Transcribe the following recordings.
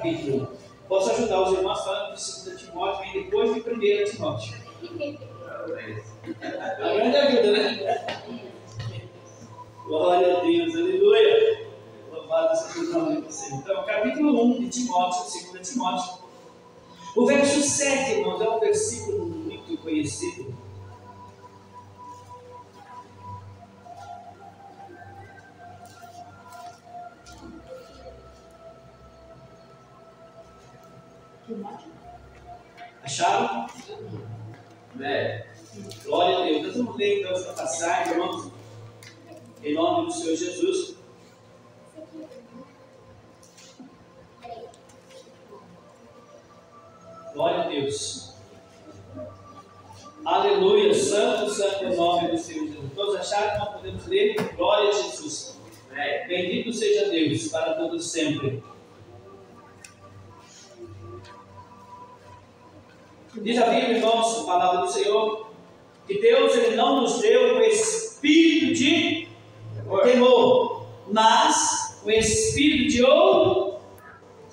capítulo. Posso ajudar os irmãos falando de 2 Timóteo, vem depois de 1 Timóteo. A grande ajuda, né? Glória a Deus, aleluia. Louvado seja o nome do Senhor. Então, capítulo 1 de Timóteo, 2 Timóteo. O verso 7, irmãos, é um versículo muito conhecido. Acharam? Glória a Deus. Nós vamos ler então essa passagem, irmãos, em nome do Senhor Jesus. Glória a Deus. Aleluia. Santo, santo é o nome do Senhor Jesus. Todos acharam que nós podemos ler? Glória a Jesus. Bendito seja Deus para todos sempre. Diz a Bíblia, irmãos, a palavra do Senhor, que Deus ele não nos deu o espírito de temor, mas o espírito de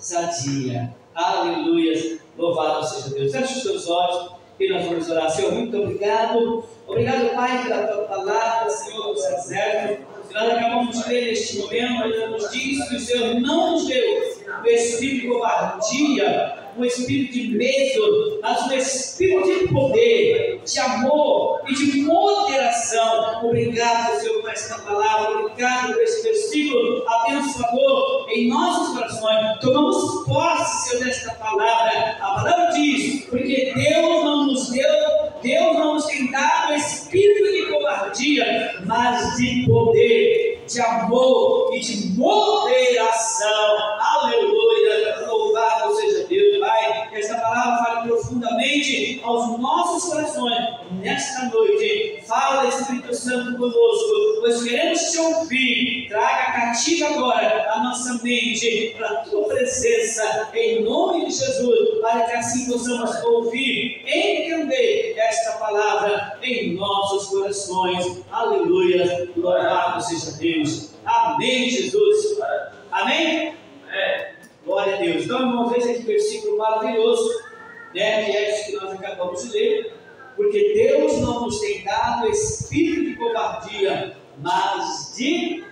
ousadia. Aleluia. Louvado seja Deus. Feche os teus olhos e nós vamos orar. Senhor, muito obrigado. Obrigado, Pai, pela tua palavra, Senhor, dos exércitos. Nós acabamos de ler neste momento, ainda nos diz que o Senhor não nos deu o espírito de covardia, o espírito de medo, mas o espírito de poder, de amor e de moderação. Obrigado, Senhor, por esta palavra. Obrigado por esse versículo abençoador em nossos corações. Tomamos posse, Senhor, desta palavra. A palavra diz, porque Deus não nos tem dado espírito de covardia, mas de poder, de amor e de moderação. Aleluia. Louvado seja Deus, Pai. Que esta palavra fale profundamente aos nossos corações nesta noite. Fala, Espírito Santo, conosco, pois queremos te ouvir. Traga cativa agora a nossa mente para a tua presença, em nome de Jesus, para que assim possamos ouvir, entender esta palavra em nossos corações. Aleluia. Louvado seja Deus. Amém, Jesus. Amém? Glória a Deus. Então, irmãos, veja que versículo maravilhoso, né, que é isso que nós acabamos de ler. Porque Deus não nos tem dado espírito de covardia, mas de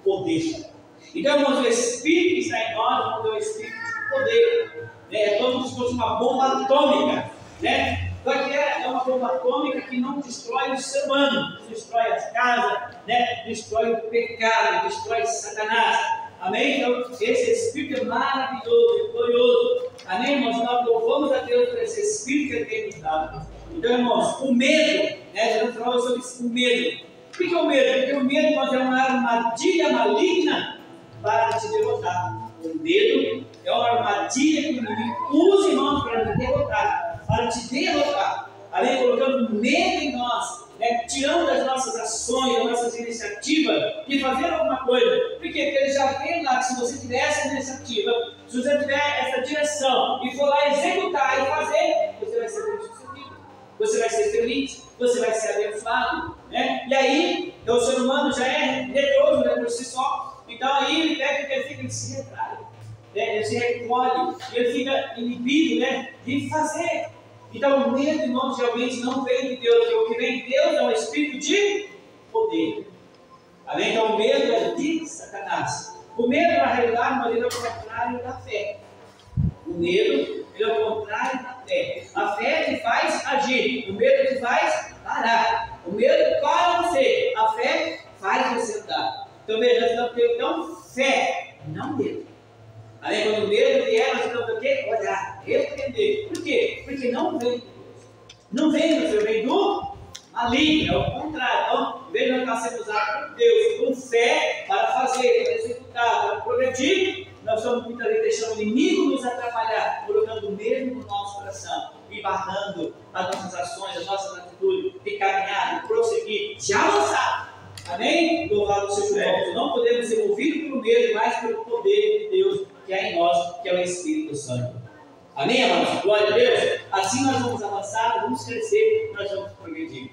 poder. Então, irmãos, o espírito que está em nós não é o espírito de poder. É como se fosse uma bomba atômica, né? Só que é uma bomba atômica que não destrói o ser humano, não destrói as casas, né? Destrói o pecado, destrói Satanás. Amém? Então, esse Espírito é maravilhoso, é glorioso. Amém, irmãos? Nós louvamos a Deus por esse Espírito que Ele tem nos dado. Então, irmãos, o medo, né? Jesus falou sobre o medo. O que é o medo? Porque o medo, irmãos, é uma armadilha maligna para te derrotar. O medo é uma armadilha que o inimigo usa, irmãos, para te derrotar. Para te derrotar. Além de colocando medo em nós, né? Tirando das nossas ações, das nossas iniciativas de fazer alguma coisa. Por quê? Porque ele já vê lá que se você tiver essa iniciativa, se você tiver essa direção e for lá executar e fazer, você vai ser bem sucedido, você vai ser feliz, você vai ser abençoado, né? E aí, o ser humano já é medroso, né, por si só. Então aí ele pega que ele se retrai, né? Ele se recolhe, ele fica inibido, né, de fazer. Então o medo, irmãos, realmente não vem de Deus. O que vem de Deus é um espírito de poder. Amém? Então o medo é de Satanás. O medo, na realidade, mas ele é o contrário da fé. O medo, ele é o contrário da fé. A fé te faz agir, o medo te faz parar. O medo para você, a fé faz você andar. Então veja, nós estamos tendo então fé, não medo. Aí quando o medo vier, nós estamos o quê? Olhar, repreender. Por quê? Porque não vem de Deus. Não vem do Senhor, vem do maligno, é o contrário. Então, veja que nós sendo usados por Deus com fé para fazer, para executar, para progredir. Nós estamos muitas vezes deixando o inimigo nos atrapalhar, colocando medo no nosso coração e barrando as nossas ações, as nossas atitudes de caminhar, de prosseguir, de avançar. Amém? Louvado seja o nome. Não podemos ser movidos pelo medo, mas pelo poder de Deus que há em nós, que é o Espírito Santo. Amém, amados? Glória a Deus. Assim nós vamos avançar, vamos crescer, nós vamos progredir.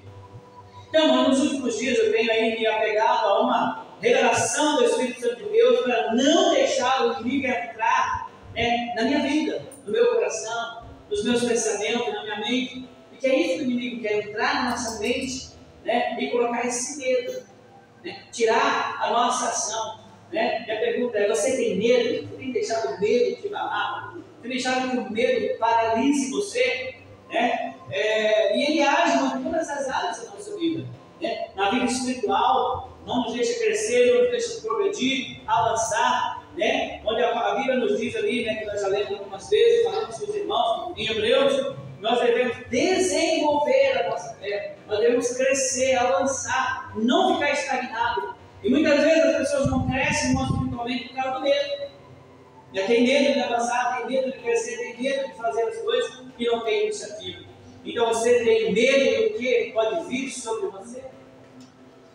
Então, nos últimos dias eu tenho aí me apegado a uma revelação do Espírito Santo de Deus para não deixar o inimigo entrar né, na minha vida, no meu coração, nos meus pensamentos, na minha mente. Porque é isso que o inimigo quer, entrar na nossa mente, né, e colocar esse medo, né, tirar a nossa ação. Né? E a pergunta é: você tem medo? Você tem deixado o medo te abalar? Tem deixado que o medo paralise você? Né? E ele age em todas as áreas da nossa vida. Né? Na vida espiritual, não nos deixa crescer, não nos deixa progredir, avançar. Né? Onde a Bíblia nos diz ali, né, que nós já lemos algumas vezes, falamos com os irmãos em Hebreus, nós devemos desenvolver a nossa fé, nós devemos crescer, avançar, não ficar estagnado. E muitas vezes as pessoas não crescem espiritualmente por causa do medo. Já tem medo de avançar, tem medo de crescer, tem medo de fazer as coisas e não tem iniciativa. Então você tem medo do que pode vir sobre você?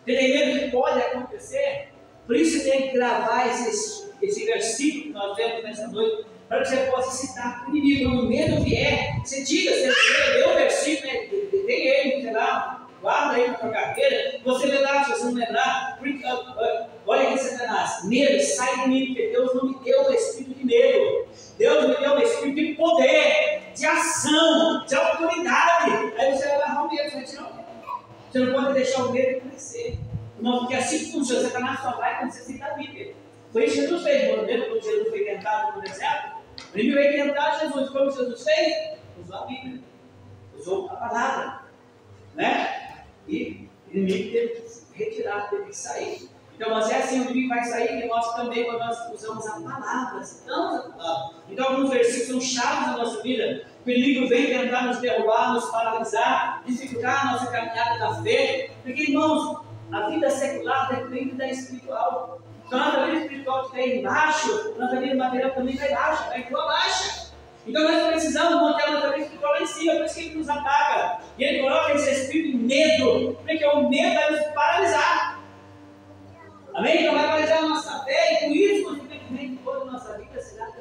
Você tem medo do que pode acontecer? Por isso você tem que gravar esse versículo que nós vemos nessa noite, para que você possa citar para o inimigo. Quando o medo vier, você diga, você leu o versículo, né? Tem ele, sei lá, guarda aí na sua carteira, você lembrar, se você não lembrar, porque, olha aqui, Satanás, medo, sai de mim, porque Deus não me deu um espírito de medo, Deus me deu um espírito de poder, de ação, de autoridade. Aí você vai agarrar o medo, você vai tirar o medo. Você não pode deixar o medo crescer, não, porque assim funciona. Satanás só vai quando você cita a Bíblia. Foi isso que Jesus fez. Quando Jesus foi tentado no deserto, o inimigo veio tentar Jesus. Como Jesus fez? Usou a Bíblia, usou a palavra, né? E o inimigo teve que retirar, teve que sair. Então, mas é assim, o inimigo vai sair e nós também, quando nós usamos a palavra, citamos a palavra. Então, alguns versículos são chaves da nossa vida. O inimigo vem tentar nos derrubar, nos paralisar, dificultar a nossa caminhada da fé. Porque, irmãos, a vida secular depende da espiritual. Então, a nossa vida espiritual estiver embaixo, a nossa vida material também vai baixa, vai igual baixa. Então nós precisamos manter a nossa vida espiritual lá em cima, por isso que ele nos ataca. E ele coloca esse espírito de medo, porque o medo vai nos paralisar. Amém? Então vai paralisar a nossa fé, e por isso, consequentemente, toda a nossa vida será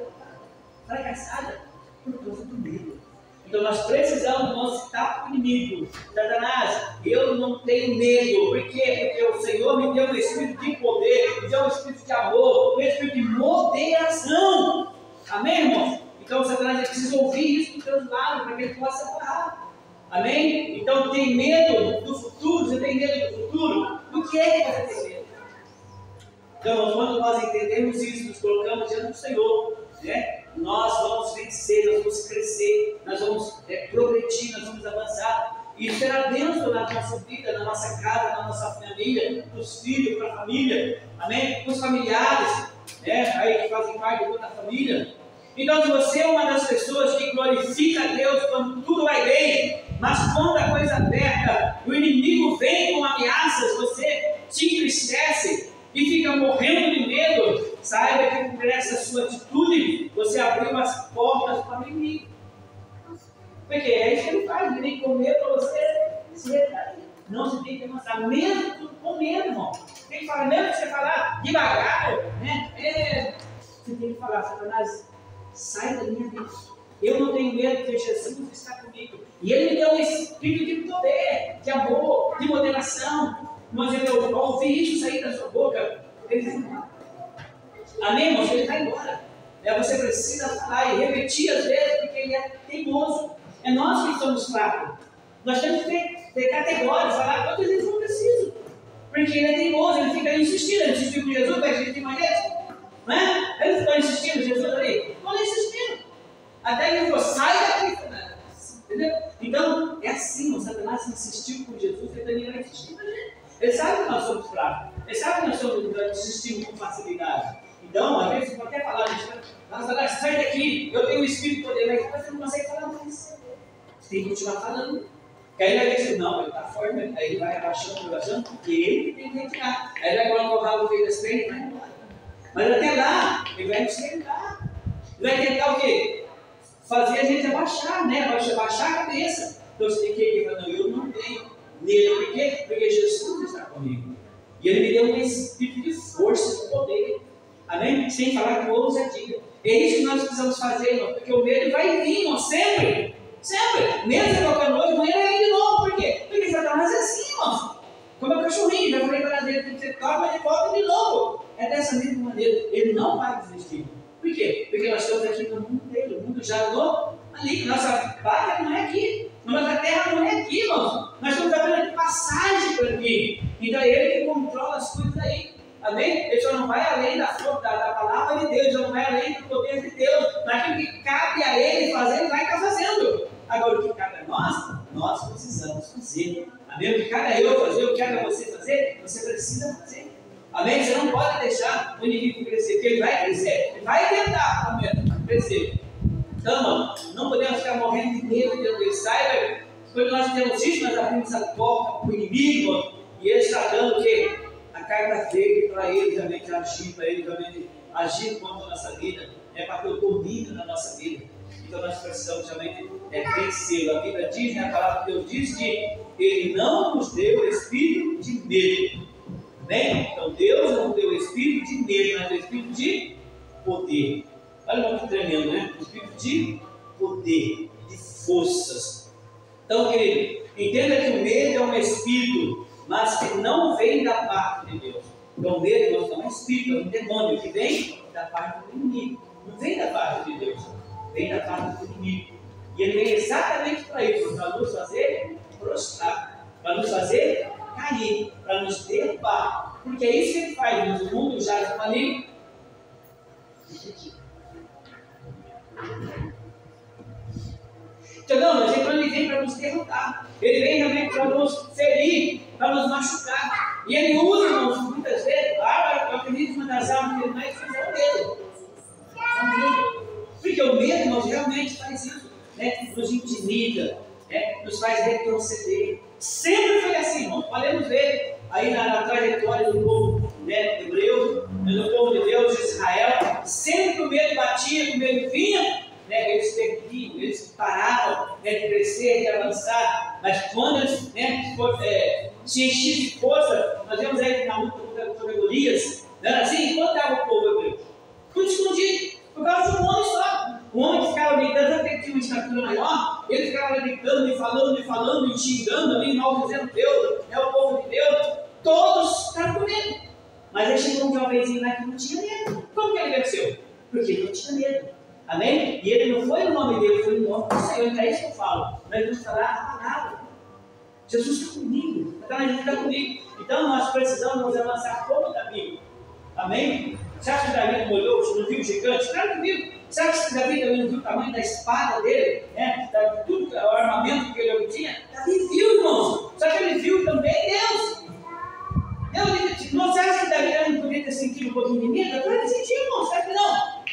fracassada por causa do medo. Então nós precisamos não citar para o inimigo: Satanás, eu não tenho medo. Por quê? Porque o Senhor me deu um espírito de poder, me deu um espírito de amor, um espírito de moderação. Amém, irmãos? Então Satanás precisa ouvir isso dos seus lados para que ele possa parar. Amém? Então tem medo do futuro? Você tem medo do futuro? Do que é que você tem medo? Então, quando nós entendemos isso, nos colocamos diante do Senhor, né? Nós vamos vencer, nós vamos crescer, nós vamos progredir, nós vamos avançar. E será bênção na nossa vida, na nossa casa, na nossa família, nos filhos, para a família, amém? Os familiares, né? Aí que fazem parte de toda a família. Então, se você é uma das pessoas que glorifica a Deus quando tudo vai bem, mas quando a coisa aperta, o inimigo vem com ameaças, você se entristece e fica morrendo de medo, saiba que por essa sua atitude, você abriu as portas para o inimigo. Porque é isso que ele faz, ele tem que comer para você se retrair. Não, você tem que mostrar, mesmo com medo, irmão. Tem que falar, mesmo que você falar devagar, né? Você tem que falar: Satanás, sai da minha vida. Eu não tenho medo, porque Jesus está comigo. E ele me deu um espírito de poder, de amor, de moderação. Mas eu ouvi isso sair da sua boca, ele vai embora. Amém, irmãos? Ele vai embora. Você precisa falar e repetir às vezes, porque ele é teimoso. É nós que somos fracos. Nós temos que ter categorias, falar quantas vezes não preciso. Porque ele é teimoso, ele fica insistindo. Ele insistiu com Jesus, vai insistir mais vezes. Não é? Ele ficou insistindo, Jesus ali. Ficou insistindo. Até que ele falou: sai daqui. Entendeu? Então, é assim, o Satanás insistiu com Jesus, ele também vai insistir com a gente. Ele sabe que nós somos fracos. Ele sabe que nós desistimos com facilidade. Então, às vezes, você pode até falar: Satanás, sai daqui, eu tenho um espírito de poder, mas você não consegue falar mais. Você tem que continuar falando. Porque aí ele vai dizer: não, ele está forte, aí ele vai abaixando, porque ele tem que retirar. Aí ele vai colocar o rabo no meio das pernas e vai embora. Mas até lá, ele vai nos tentar. Ele vai tentar o quê? Fazer a gente abaixar, né? Abaixar a cabeça. Então você tem que ir falando: eu não tenho medo. Por quê? Porque Jesus está comigo. E ele me deu um espírito de força, de poder. Amém? Sem falar com ousadia. É isso que nós precisamos fazer, irmão. Porque o medo vai vir, irmão, sempre. Sempre. Mesmo colocando hoje, amanhã ele vem de novo. Por quê? Porque Satanás é assim, irmão. Como é o cachorrinho, já falei para ele que você toca, mas ele volta de novo. É dessa mesma maneira. Ele não vai desistir. Por quê? Porque nós estamos aqui no mundo dele, o mundo já no ali. Nossa pátria não é aqui, nossa terra não é aqui, irmãos. Nós estamos apenas de passagem por aqui. Então é ele que controla as coisas aí. Amém? Ele só não vai além da palavra de Deus, ele não vai além do poder de Deus. Mas aquilo que cabe a ele fazer, ele vai estar fazendo. Agora, o que cabe a nós precisamos fazer. Amém? O que cabe a eu fazer, o que cabe a você fazer, você precisa fazer. Amém? Você não pode deixar o inimigo crescer, porque ele vai crescer, ele vai tentar crescer. Então, mano, não podemos ficar morrendo de medo de Deus. Saiba, quando nós temos isso, nós abrimos a porta para o inimigo, mano, e ele está dando o quê? A carta verde para ele realmente agir, para ele realmente agir contra a nossa vida, para ter o domínio na nossa vida. Então nós precisamos realmente vencê-lo. A Bíblia diz, né, a palavra de Deus diz que ele não nos deu espírito de medo. Amém? Então Deus não deu espírito de medo, mas deu espírito de poder. Olha que tremendo, né? Espírito de poder, de forças. Então, querido, entenda que o medo é um espírito, mas que não vem da parte de Deus. Então, o medo é um espírito, é um demônio que vem da parte do inimigo. Não vem da parte de Deus, vem da parte do inimigo. E ele vem exatamente para isso, para nos fazer prostrar, para nos fazer cair, para nos derrubar. Porque é isso que ele faz, mas o mundo já está ali. Então, não, mas ele vem para nos derrotar, ele vem também para nos ferir, para nos machucar. E ele usa, irmãos, muitas vezes, eu acredito que uma das armas que ele mais usa é o medo. Porque o medo, irmãos, realmente faz isso, né? Nos intimida, né? Nos faz retroceder. Sempre foi assim, irmãos. Podemos ver aí na trajetória do povo, né, hebreu, do povo de Deus, de Israel. Sempre que o medo batia, que o medo vinha, né, eles perdiam, eles paravam, né, de crescer, de avançar. Mas quando eles, né, se enchiam de força, nós vemos aí na luta contra Golias, né, assim, enquanto estava o povo hebreu, tudo escondido, por causa de um homem só. Um homem que ficava gritando, até que tinha uma estatura maior, ele ficava gritando e falando, e xingando ali, maldizendo Deus, né, o povo de Deus. Todos ficaram com medo. Mas aí chegou um jovenzinho lá que não tinha medo. Como que ele venceu? Porque ele não tinha medo. Amém? E ele não foi no nome dele, foi no nome do Senhor. Então é isso que eu falo. Nós vamos falar a palavra. Jesus está comigo. Então a gente está comigo. Então nós precisamos nos avançar como Davi. Amém? Você acha que Davi não olhou, não viu o gigante? Claro que viu. Você acha que Davi também não viu o tamanho da espada dele? Né? Tudo o armamento que ele tinha? Davi viu, irmãos. Só que ele viu também Deus. Não, você acha que Davi não podia ter sentido um pouquinho de medo? Claro que sentiu, irmão. Será que não?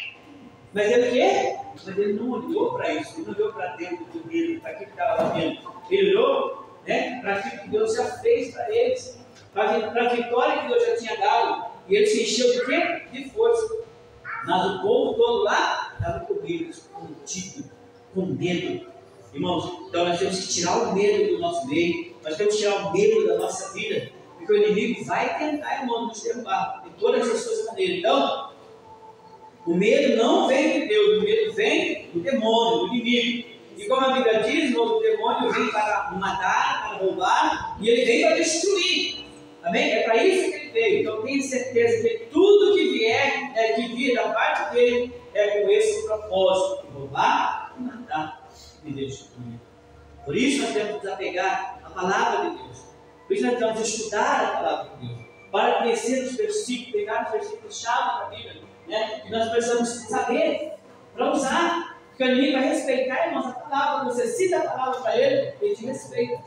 Mas ele o quê? Mas ele não olhou para isso. Ele não olhou para dentro do medo, para aquilo que estava lá dentro. Ele olhou, né, para aquilo que Deus já fez para eles. Para a vitória que Deus já tinha dado. E ele se encheu de quê? De força. Mas o povo todo lá estava com medo, contido, com medo. Irmãos, então nós temos que tirar o medo do nosso meio. Nós temos que tirar o medo da nossa vida. Porque o inimigo vai tentar, irmão, nos derrubar de todas as suas maneiras. Então, o medo não vem de Deus, o medo vem do demônio, do inimigo. E como a Bíblia diz, irmão, o demônio vem para matar, para roubar, e ele vem para destruir. Amém? É para isso que ele veio. Então tenha certeza que tudo que vier, que vir da parte dele, é com esse propósito: de roubar, de matar e destruir. Por isso nós temos que nos apegar à palavra de Deus. Por isso nós temos que estudar a palavra de Deus, para conhecer os versículos, pegar os versículos-chave da Bíblia, né? E nós precisamos saber para usar, porque o inimigo vai respeitar, irmãos, a palavra. Você cita a palavra para ele, ele te respeita,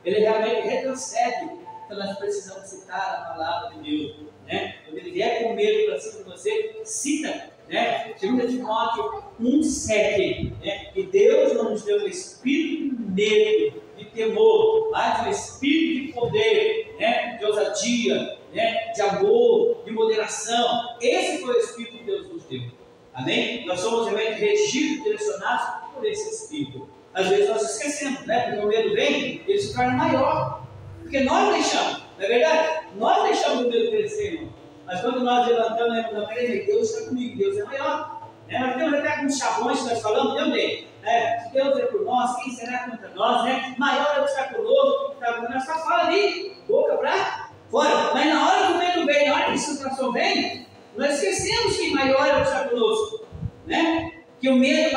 ele realmente retrocede. Então nós precisamos citar a palavra de Deus, né? Quando ele vier com medo para cima de você, cita, né? 2 Timóteo 1,7, né? Que Deus não nos deu um espírito de medo, de temor, mas um espírito de poder, né? De ousadia, né? De amor, de moderação. Esse foi o espírito que Deus nos deu. Amém? Nós somos realmente regidos, direcionados por esse espírito. Às vezes nós esquecemos, né? Porque o medo vem, ele se torna maior. Porque nós deixamos, não é verdade? Nós deixamos o medo crescer, irmão. Mas quando nós levantamos na frente, Deus está comigo, Deus é maior. Né? Nós temos até alguns chavões que nós falamos, Deus bem. Se Deus é por nós, quem será contra nós? Né? Maior é o que está conosco, nós só fala ali, boca para fora. Mas na hora que o medo vem, na hora que a situação vem, nós esquecemos que maior é o que está conosco.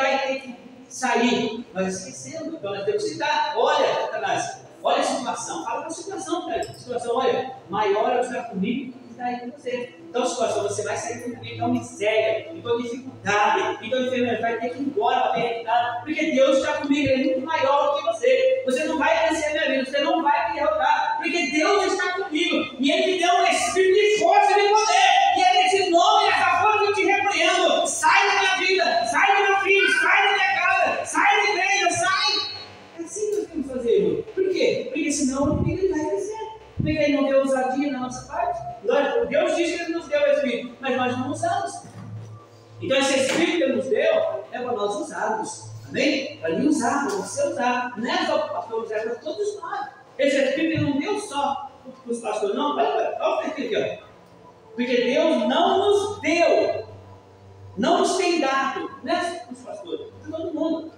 vai ter que sair. Nós esquecemos, então nós temos que citar. Olha, Satanás, olha a situação, fala com a situação, cara. A situação, olha, maior é o que está comigo que está aí com você. Então, a situação, você vai sair comigo, então miséria, então dificuldade, então enfermidade, vai ter que ir embora para bem-aventurado, porque Deus está comigo, Ele é muito maior do que você. Você não vai vencer a minha vida, você não vai me derrotar, porque Deus está comigo, e Ele me deu um espírito de força e de poder, e é nesse nome, nessa força que eu te repreendo. Sai da minha vida, sai do meu filho, sai da minha casa, sai da igreja, sai. É assim que nós temos que fazer, irmão. Por quê? Porque senão o inimigo vai vencer. Porque Ele não deu ousadia na nossa parte. Deus disse que Ele nos deu o Espírito, mas nós não usamos. Então esse Espírito que Ele nos deu é para nós usarmos. Amém? Para Ele usar, para você usar. Não é só para o pastor usar, é para todos nós. Esse Espírito Ele não deu só para os pastores, não. Olha o Espírito aqui, ó. Porque Deus não nos deu, não nos tem dado, não é para os pastores, para todo mundo.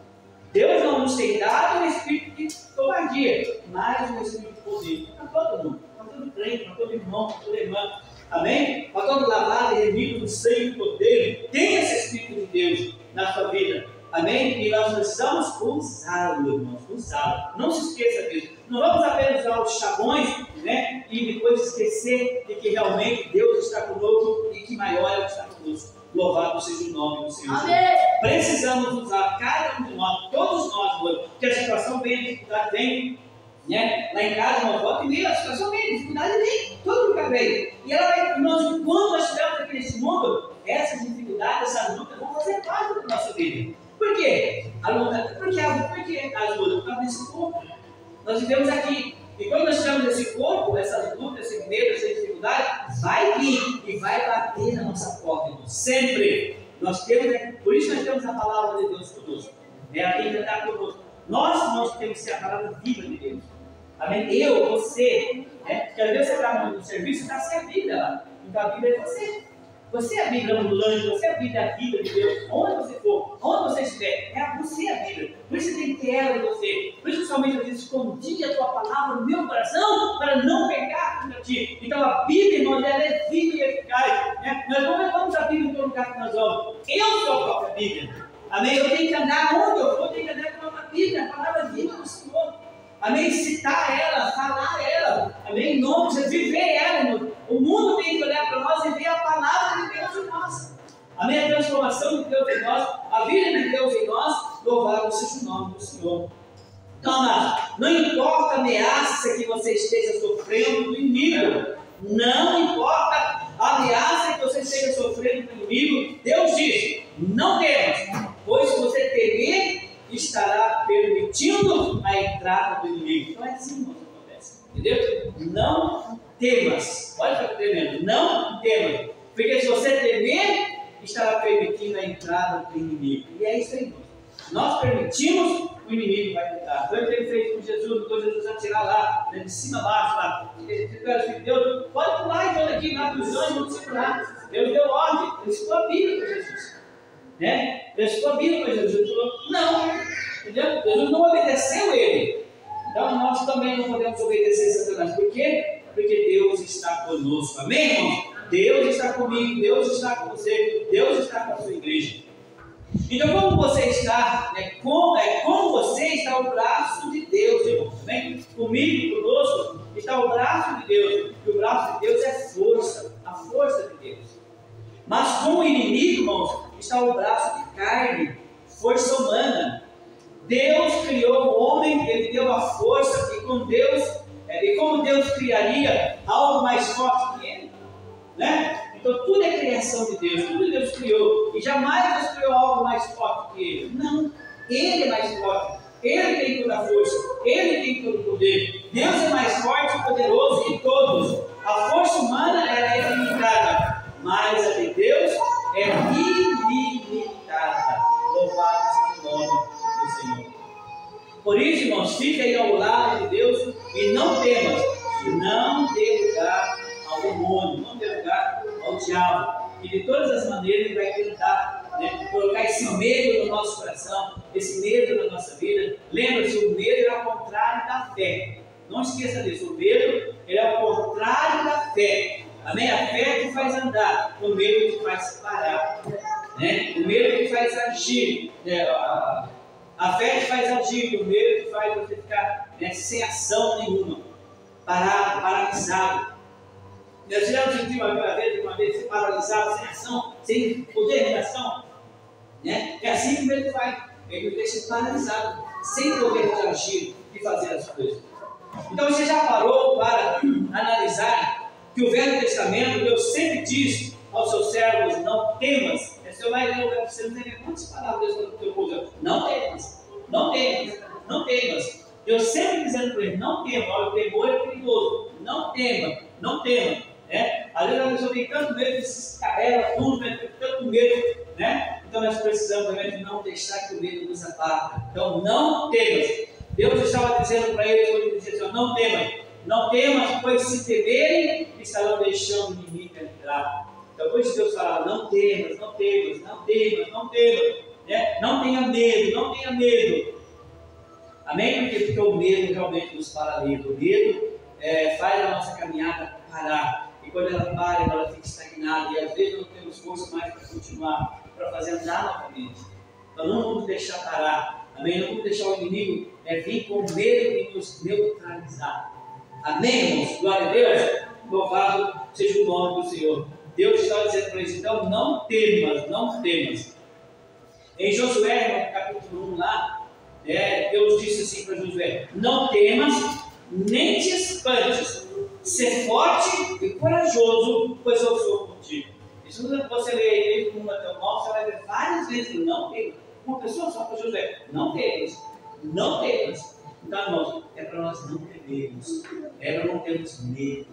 Deus não nos tem dado um espírito de covardia, mas um espírito de poder para todo mundo, para todo crente, para todo irmão, para toda irmã. Amém? Para todo lavado e remido do sangue do poder. Tem esse espírito de Deus na sua vida. Amém? E nós precisamos usá-lo, irmãos, usá-lo. Não se esqueça disso. Não vamos apenas usar os chavões, né? E depois esquecer de que realmente Deus está conosco e que maior é o que está conosco. Louvado seja o nome do Senhor. Amém. Precisamos usar cada um de nós, todos nós, hoje, que a situação vem, a dificuldade vem, né? Lá em casa, uma volta e meia, a situação vem, a dificuldade vem, todo lugar vem. E ela vai, nós, quando nós estivermos aqui nesse mundo, essas dificuldades, essas lutas vão fazer parte da nossa vida. Por quê? A luta, porque as lutas estão nesse corpo. Nós vivemos aqui. E quando nós estamos nesse corpo, essas lutas, esse medo, essa dificuldade, vai vir e vai bater na nossa porta, irmão. Sempre. Nós temos, por isso nós temos a palavra de Deus conosco. É a Bíblia está conosco. Nós temos que ser a palavra viva de Deus. Amém? Eu, você, porque às vezes você está no serviço e está sem a Bíblia lá. Então a Bíblia é você. Você é a Bíblia ambulante, você é a Bíblia viva de Deus, onde você for, onde você estiver, você é a Bíblia. Por isso você tem que ter ela em você. Por isso somente eu disse, escondi a tua palavra no meu coração para não pecar contra ti. Então a Bíblia, irmão, ela é viva e eficaz. Né? Nós não levamos a Bíblia em todo lugar que nós vamos. Eu sou a própria Bíblia. Amém? Eu tenho que andar onde eu for, eu tenho que andar com a Bíblia, a palavra viva do Senhor. Amém? Citar ela, falar ela. Amém? Em nome de Jesus, viver ela, irmão. O mundo tem que olhar para nós e ver a palavra de Deus em nós. Amém? A transformação de Deus em nós, a vida de Deus em nós, louvado seja o nome do Senhor. Então, amados, não importa a ameaça que você esteja sofrendo do inimigo, não importa a ameaça que você esteja sofrendo do inimigo, Deus diz, não temas, pois se você temer, estará permitindo a entrada do inimigo. Então é assim que acontece, entendeu? Não temas, olha o que eu estou tremendo, não temas, porque se você temer, estará permitindo a entrada do inimigo. E é isso aí, nós permitimos, o inimigo vai entrar. Foi o que ele fez com Jesus, quando Jesus atirar lá, né, de cima a baixo, lá. Deus, pode pular então daqui, lá dos anjos, vão segurar. Deus deu ordem, ele citou a Bíblia para Jesus. Né? Ele citou a Bíblia para Jesus, ele falou, não, entendeu? Jesus não obedeceu ele. Então nós também não podemos obedecer Satanás. Por quê? Porque Deus está conosco. Amém, irmãos? Deus está comigo, Deus está com você, Deus está com a sua igreja. Então, como você está, como você está o braço de Deus, irmão, também? Comigo, conosco, está o braço de Deus. E o braço de Deus é força, a força de Deus. Mas com o inimigo, irmãos, está o braço de carne, força humana. Deus criou o homem, ele deu a força, e com Deus, e como Deus criaria algo mais forte que ele, né? Então tudo é criação de Deus, tudo Deus criou, e jamais Deus criou algo mais forte que ele. Não, ele é mais forte, ele tem toda a força, ele tem todo o poder. Deus é mais forte e poderoso que todos. A força humana ela é limitada, mas a de Deus é ilimitada. Louvado seja o nome do Senhor. Por isso, irmãos, fique aí ao lado de Deus e não temas, não dê lugar ao demônio, não dê lugar ao diabo, que de todas as maneiras ele vai tentar, né, colocar esse medo no nosso coração, esse medo na nossa vida. Lembra-se, o medo é o contrário da fé. Não esqueça disso, o medo é o contrário da fé. Amém? A fé te faz andar, o medo te faz parar. né? O medo que faz agir, né? A fé te faz agir, o medo te faz você ficar, né, sem ação nenhuma, parado, paralisado. Você já não sentiu uma vez paralisado, sem ação, sem poder de ação? Né? É assim que o medo faz, ele nos deixa paralisado, sem poder de agir e fazer as coisas. Então você já parou para analisar que o Velho Testamento, Deus sempre diz aos seus servos: não temas. Você vai ler, você não tem quantas palavras do teu povo? Não temas, não temas, não temas. Deus sempre dizendo para ele: não tema. Olha, o temor é perigoso. Não tema, não tema. Né? Às vezes a pessoa tem tanto medo de se carrega tudo, né? Tem tanto medo, né? Então nós precisamos também de não deixar que o medo nos abata. Então não temas. Deus estava dizendo para eles, quando ele dizia assim: não temas, não temas, pois se temerem, estarão deixando o inimigo entrar. Então, por isso Deus fala: não temas, não temas, não temas, não temas, né? Não tenha medo, não tenha medo. Amém? Porque o medo realmente nos paralisa. O medo faz a nossa caminhada parar. E quando ela para, ela fica estagnada. E às vezes não temos força mais para continuar, para fazer andar novamente. Então não vamos deixar parar. Amém? Não vamos deixar o inimigo vir com medo e nos neutralizar. Amém, irmãos? Glória a Deus. Louvado seja o nome do Senhor. Deus estava dizendo para eles: então não temas, não temas. Em Josué, no capítulo 1 lá, Deus disse assim para Josué: não temas, nem te espantes, ser forte e corajoso, pois eu sou contigo. Isso você lê aí no 1 até o 9, você vai ver várias vezes: não temas. Uma pessoa só para Josué: não temas, não temas. Então, irmãos, é para nós não temermos, é para não termos medo.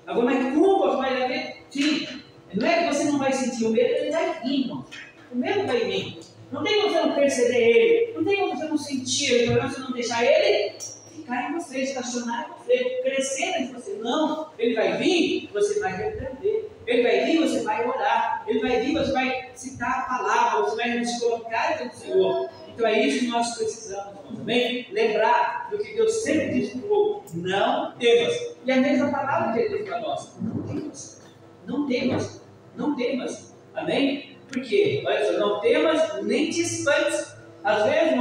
Agora, mas como você vai ver? Sim, não é que você não vai sentir o medo, ele vai vir, irmão. O medo vai vir. Não tem como você não perceber ele, não tem como você não sentir ele, não você não deixar ele ficar em você, estacionar em você, crescer em você. Não, ele vai vir, você vai repreender. Ele vai vir, você vai orar. Ele vai vir, você vai citar a palavra, você vai nos colocar diante do Senhor. Então é isso que nós precisamos, irmãos, amém? Lembrar do que Deus sempre diz para o povo: não temas. E a mesma palavra que ele diz para nós: não temas, não temas, não temas. Amém? Por quê? Olha só: não temas, nem te espantes. Às vezes,